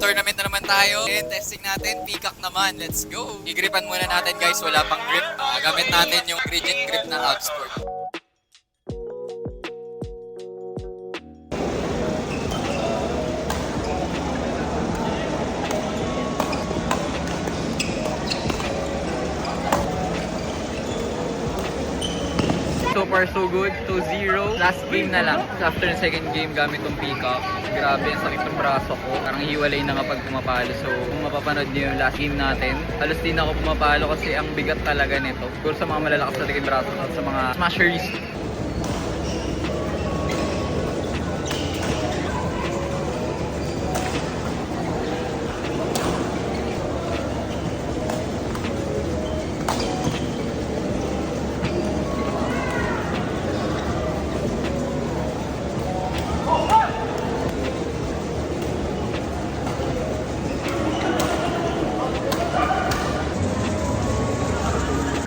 Tournament na naman tayo. And testing natin, peacock naman. Let's go. I-gripan muna natin guys, wala pang grip. Gamit natin yung rigid grip ng Outsport. So far so good, 2-0. Last game na lang. After the second game gamit tong peacock. Grabe, ang sakit ng braso ko. Parang hiwalay na kapag pumapalo. So kung mapapanood niyo yung last game natin, halos din ako pumapalo kasi ang bigat talaga nito. Siguro sa mga malalakas talaga yung braso at sa mga smashers.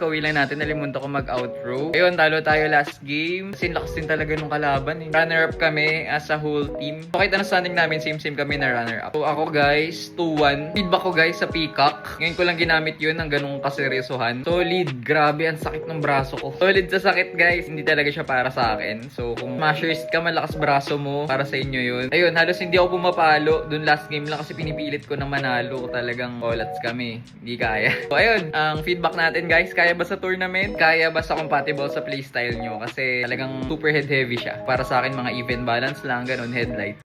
Kawi lang natin, nalimunta ko mag-outro. Ayun, talo tayo last game. Kasi lakas din talaga nung kalaban eh. Runner-up kami as a whole team. So, kahit ano standing namin, same-same kami na runner-up. So, ako guys, 2-1. Feedback ko guys sa peacock. Ngayon ko lang ginamit yun ng ganung kaseryosohan. Solid. Grabe, ang sakit ng braso ko. Solid sa sakit guys. Hindi talaga siya para sa akin. So, kung smashers ka, malakas braso mo. Para sa inyo yun. Ayun, halos hindi ako pumapalo. Dun last game lang kasi pinipilit ko ng manalo. Talagang olats kami. Hindi kaya. So, ayun. Ang feedback natin guys, kaya ba sa tournament? Kaya ba sa compatible sa playstyle nyo? Kasi talagang super head heavy siya. Para sa akin, mga even balance lang, ganun, headlight.